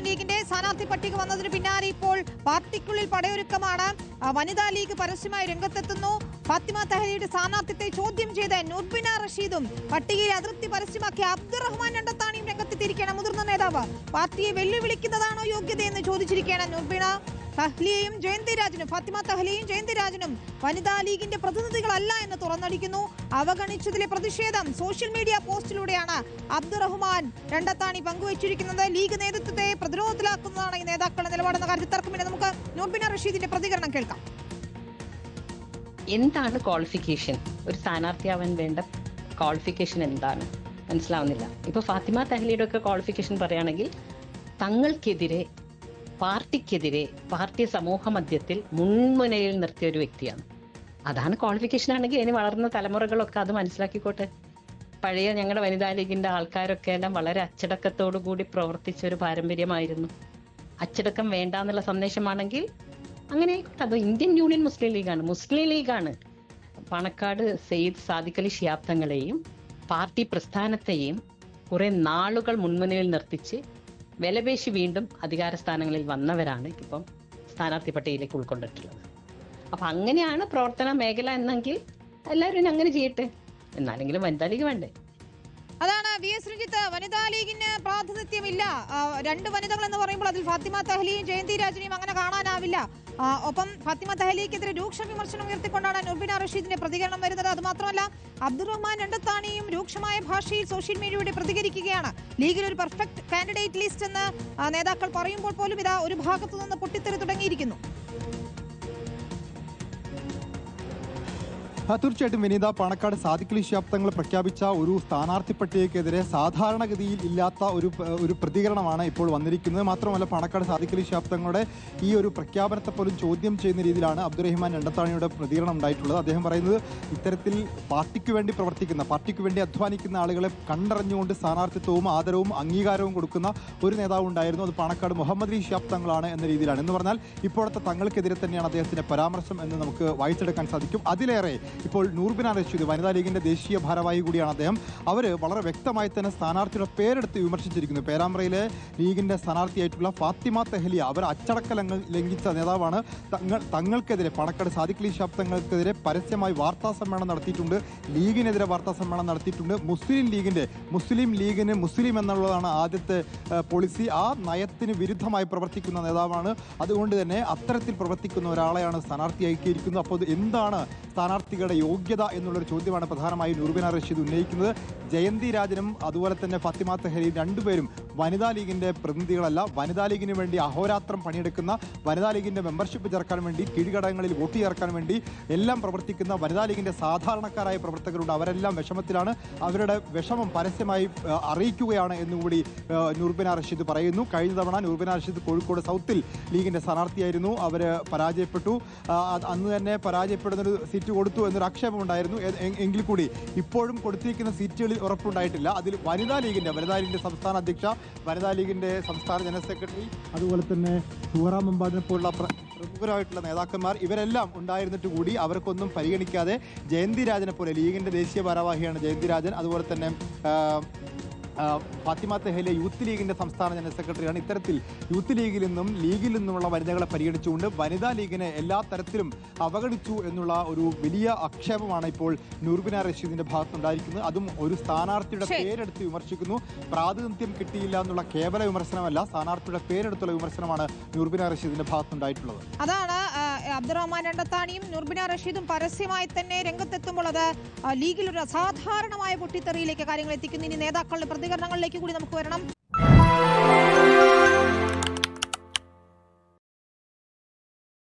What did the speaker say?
മുസ്ലിം ലീഗിന്റെ സ്ഥാനാർത്ഥി പട്ടിക വന്നതിന് പിന്നാലെ ഇപ്പോൾ പാർട്ടിക്കുള്ളിൽ പടയൊരുക്കമാണ്. വനിതാ ലീഗ് പരസ്യമായി രംഗത്തെത്തുന്നു. ഫാത്തിമ തെഹ്ലിയുടെ സ്ഥാനാർത്ഥിത്വത്തെ ചോദ്യം ചെയ്ത് നൂർബിന റഷീദും പട്ടികയിൽ അതൃപ്തി പരസ്യമാക്കിയ അബ്ദുറഹ്മാൻ രണ്ടത്താണിയും രംഗത്തെത്തിയിരിക്കുകയാണ്. മുതിർന്ന നേതാവ് പാർട്ടിയെ വെല്ലുവിളിക്കുന്നതാണോ യോഗ്യതയെന്ന് ചോദിച്ചിരിക്കുകയാണ്. നൂർബിന തഹ്ലിയയും ജയന്തി രാജനും ഫാത്തിമ തെഹ്ലിയും ജയന്തി രാജനും വനിതാ ലീഗിന്റെ പ്രതിനിധികളല്ല എന്ന് തുറന്നടിക്കുന്നു. അവഗണിച്ചതിലെ പ്രതിഷേധം സോഷ്യൽ മീഡിയ പോസ്റ്റിലൂടെയാണ് അബ്ദുറഹ്മാൻ രണ്ടത്താണി പങ്കുവച്ചിരിക്കുന്നത്. ലീഗ് നേതൃത്വത്തെ പ്രതിരോധത്തിലാക്കുന്നതാണ് ഈ നേതാക്കളുടെ നിലപാടെന്ന കാര്യത്തിൽ തർക്കമില്ല. നമുക്ക് നൂർബിന റഷീദിന്റെ പ്രതികരണം കേൾക്കാം. എന്താണ് ക്വാളിഫിക്കേഷൻ? ഒരു സ്ഥാനാർത്ഥിയാവാൻ വേണ്ട ക്വാളിഫിക്കേഷൻ എന്താണ് മനസ്സിലാവുന്നില്ല. ഇപ്പൊ ഫാത്തിമ തെഹ്ലിയുടെ ഒക്കെ ക്വാളിഫിക്കേഷൻ പറയുകയാണെങ്കിൽ തങ്ങൾക്കെതിരെ പാർട്ടിക്കെതിരെ പാർട്ടി സമൂഹ മധ്യത്തിൽ മുൻമുനയിൽ നിർത്തിയ ഒരു വ്യക്തിയാണ്. അതാണ് ക്വാളിഫിക്കേഷൻ ആണെങ്കിൽ ഇനി വളർന്ന തലമുറകളൊക്കെ അത് മനസ്സിലാക്കിക്കോട്ടെ. പഴയ ഞങ്ങളുടെ വനിതാ ലീഗിന്റെ ആൾക്കാരൊക്കെ എല്ലാം വളരെ അച്ചടക്കത്തോടു കൂടി പ്രവർത്തിച്ച ഒരു പാരമ്പര്യമായിരുന്നു. അച്ചടക്കം വേണ്ട എന്നുള്ള സന്ദേശമാണെങ്കിൽ അങ്ങനെ ആയിക്കോട്ടെ. അത് ഇന്ത്യൻ യൂണിയൻ മുസ്ലിം ലീഗാണ്. പാണക്കാട് സയ്യിദ് സാദിഖ് അലി ശിഹാബ് തങ്ങളെയും പാർട്ടി പ്രസ്ഥാനത്തെയും കുറെ നാളുകൾ മുൻമുനയിൽ നിർത്തിച്ച് വിലപേശി വീണ്ടും അധികാര സ്ഥാനങ്ങളിൽ വന്നവരാണ് ഇപ്പം സ്ഥാനാർത്ഥി പട്ടികയിലേക്ക് ഉൾക്കൊണ്ടിട്ടുള്ളത്. അപ്പൊ അങ്ങനെയാണ് പ്രവർത്തന മേഖല എന്നെങ്കിൽ എല്ലാവരും അങ്ങനെ ചെയ്യട്ടെ. എന്നാലെങ്കിലും വനിതാ ലീഗ് വേണ്ടേ? അതാണ് വി.എസ്. രഞ്ജിത്ത്. വനിതാ ലീഗിന് പ്രാതിനിധ്യമില്ല. രണ്ട് വനിതകൾ എന്ന് പറയുമ്പോൾ അതിൽ ഫാത്തിമ തെഹ്ലിയും ജയന്തി രാജനെയും അങ്ങനെ കാണാനാവില്ല. ഒപ്പം ഫാത്തിമ തെഹ്ലിക്കെതിരെ രൂക്ഷ വിമർശനം ഉയർത്തിക്കൊണ്ടാണ് നൂർബിന റഷീദിന്റെ പ്രതികരണം വരുന്നത്. അതുമാത്രമല്ല, അബ്ദുറഹ്മാൻ രണ്ടത്താണിയും രൂക്ഷമായ ഭാഷയിൽ സോഷ്യൽ മീഡിയയോട് പ്രതികരിക്കുകയാണ്. ലീഗിൽ ഒരു പെർഫെക്റ്റ് കാൻഡിഡേറ്റ് ലിസ്റ്റ് എന്ന് നേതാക്കൾ പറയുമ്പോൾ പോലും ഇതാ ഒരു ഭാഗത്തു നിന്ന് പൊട്ടിത്തെറി തുടങ്ങിയിരിക്കുന്നു. തീർച്ചയായിട്ടും വിനീത, പാണക്കാട് സാദിഖ് അലി ശിഹാബ് തങ്ങൾ പ്രഖ്യാപിച്ച ഒരു സ്ഥാനാർത്ഥി പട്ടികയ്ക്കെതിരെ സാധാരണഗതിയിൽ ഇല്ലാത്ത ഒരു പ്രതികരണമാണ് ഇപ്പോൾ വന്നിരിക്കുന്നത്. മാത്രമല്ല, പാണക്കാട് സാദിഖ് അലി ശിഹാബ് തങ്ങളുടെ ഈ ഒരു പ്രഖ്യാപനത്തെ പോലും ചോദ്യം ചെയ്യുന്ന രീതിയിലാണ് അബ്ദുറഹ്മാൻ രണ്ടത്താണിയുടെ പ്രതികരണം ഉണ്ടായിട്ടുള്ളത്. അദ്ദേഹം പറയുന്നത് ഇത്തരത്തിൽ പാർട്ടിക്ക് വേണ്ടി പ്രവർത്തിക്കുന്ന, പാർട്ടിക്ക് വേണ്ടി അധ്വാനിക്കുന്ന ആളുകളെ കണ്ടറിഞ്ഞുകൊണ്ട് സ്ഥാനാർത്ഥിത്വവും ആദരവും അംഗീകാരവും കൊടുക്കുന്ന ഒരു നേതാവ് ഉണ്ടായിരുന്നു. അത് പാണക്കാട് മുഹമ്മദ് അലി ശിഹാബ് തങ്ങളാണ് എന്ന രീതിയിലാണ്. എന്ന് പറഞ്ഞാൽ ഇപ്പോഴത്തെ തങ്ങൾക്കെതിരെ തന്നെയാണ് അദ്ദേഹത്തിന്റെ പരാമർശം എന്ന് നമുക്ക് വായിച്ചെടുക്കാൻ സാധിക്കും. അതിലേറെ ഇപ്പോൾ നൂർബിന റഷീദ് വനിതാ ലീഗിന്റെ ദേശീയ ഭാരവാഹി കൂടിയാണ് അദ്ദേഹം. അവർ വളരെ വ്യക്തമായി തന്നെ സ്ഥാനാർത്ഥിയുടെ പേരെടുത്ത് വിമർശിച്ചിരിക്കുന്നു. പേരാമ്പ്രയിലെ ലീഗിന്റെ സ്ഥാനാർത്ഥിയായിട്ടുള്ള ഫാത്തിമ തെഹ്ലിയ അവർ അച്ചടക്ക ലംഘിച്ച നേതാവാണ്. തങ്ങൾക്കെതിരെ പാണക്കാട് സാദിഖ് അലി ശിഹാബ് തങ്ങൾക്കെതിരെ പരസ്യമായി വാർത്താ സമ്മേളനം നടത്തിയിട്ടുണ്ട്. ലീഗിനെതിരെ വാർത്താ സമ്മേളനം നടത്തിയിട്ടുണ്ട്. മുസ്ലിം ലീഗിന് മുസ്ലിം എന്നുള്ളതാണ് ആദ്യത്തെ പോളിസി. ആ നയത്തിന് വിരുദ്ധമായി പ്രവർത്തിക്കുന്ന നേതാവാണ്. അതുകൊണ്ട് തന്നെ അത്തരത്തിൽ പ്രവർത്തിക്കുന്ന ഒരാളെയാണ് സ്ഥാനാർത്ഥിയാക്കിയിരിക്കുന്നത്. അപ്പോൾ എന്താണ് സ്ഥാനാർത്ഥികളുടെ യോഗ്യത എന്നുള്ളൊരു ചോദ്യമാണ് പ്രധാനമായും നൂർബിന റഷീദ് ഉന്നയിക്കുന്നത്. ജയന്തി രാജനും അതുപോലെ തന്നെ ഫാത്തിമ തെഹ്ലിയും രണ്ടുപേരും വനിതാ ലീഗിന്റെ പ്രതിനിധികളല്ല. വനിതാ ലീഗിന് വേണ്ടി അഹോരാത്രം പണിയെടുക്കുന്ന, വനിതാ ലീഗിന്റെ മെമ്പർഷിപ്പ് ചേർക്കാൻ വേണ്ടി, കീഴ്ഘടകങ്ങളിൽ വോട്ട് ചേർക്കാൻ വേണ്ടി എല്ലാം പ്രവർത്തിക്കുന്ന വനിതാ ലീഗിന്റെ സാധാരണക്കാരായ പ്രവർത്തകരുണ്ട്. അവരെല്ലാം വിഷമത്തിലാണ്. അവരുടെ വിഷമം പരസ്യമായി അറിയിക്കുകയാണ് എന്നുകൂടി നൂർബിന റഷീദ് പറയുന്നു. കഴിഞ്ഞ തവണ നൂർബിന റഷീദ് കോഴിക്കോട് സൗത്തിൽ ലീഗിന്റെ സ്ഥാനാർത്ഥിയായിരുന്നു. അവർ പരാജയപ്പെട്ടു. അന്ന് തന്നെ പരാജയപ്പെടുന്നൊരു സീറ്റ് കൊടുത്തു എന്നൊരു ആക്ഷേപമുണ്ടായിരുന്നു. എങ്കിൽ കൂടി ഇപ്പോഴും കൊടുത്തിരിക്കുന്ന സീറ്റുകളിൽ ഉറപ്പുണ്ടായിട്ടില്ല. അതിൽ വനിതാ ലീഗിന്റെ സംസ്ഥാന അധ്യക്ഷ, വനിതാ ലീഗിന്റെ സംസ്ഥാന ജനറൽ സെക്രട്ടറി, അതുപോലെ തന്നെ സൂറാ മുമ്പാദിനെ പോലുള്ള പ്രമുഖരായിട്ടുള്ള നേതാക്കന്മാർ ഇവരെല്ലാം ഉണ്ടായിരുന്നിട്ട് കൂടി അവർക്കൊന്നും പരിഗണിക്കാതെ ജയന്തി രാജനെ പോലെ, ലീഗിന്റെ ദേശീയ ഭാരവാഹിയാണ് ജയന്തി രാജൻ, അതുപോലെ തന്നെ ഫാത്തിമ തെഹ്ലിയ യൂത്ത് ലീഗിന്റെ സംസ്ഥാന ജനറൽ സെക്രട്ടറിയാണ്. ഇത്തരത്തിൽ യൂത്ത് ലീഗിൽ നിന്നുമുള്ള വനിതകളെ പരിഗണിച്ചുകൊണ്ട് വനിതാ ലീഗിനെ എല്ലാ തരത്തിലും അവഗണിച്ചു എന്നുള്ള ഒരു വലിയ ആക്ഷേപമാണ് ഇപ്പോൾ നൂർബിന റഷീദിന്റെ ഭാഗത്തുണ്ടായിരിക്കുന്നത്. അതും ഒരു സ്ഥാനാർത്ഥിയുടെ പേരെടുത്ത് വിമർശിക്കുന്നു. പ്രാതിനിധ്യം കിട്ടിയില്ല എന്നുള്ള കേവല വിമർശനമല്ല, സ്ഥാനാർത്ഥിയുടെ പേരെടുത്തുള്ള വിമർശനമാണ് നൂർബിന റഷീദിന്റെ ഭാഗത്തുണ്ടായിട്ടുള്ളത്. അതാണ് അബ്ദുറഹ്മാൻ രണ്ടത്താണിയും നൂർബിന റഷീദും പരസ്യമായി തന്നെ രംഗത്തെത്തുമ്പോൾ അത് ലീഗിൽ ഒരു അസാധാരണമായ പൊട്ടിത്തെറിയിലേക്ക് കാര്യങ്ങൾ എത്തിക്കുന്നു. ഇനി നേതാക്കളുടെ പ്രതികരണങ്ങളിലേക്ക് കൂടി നമുക്ക് വരണം.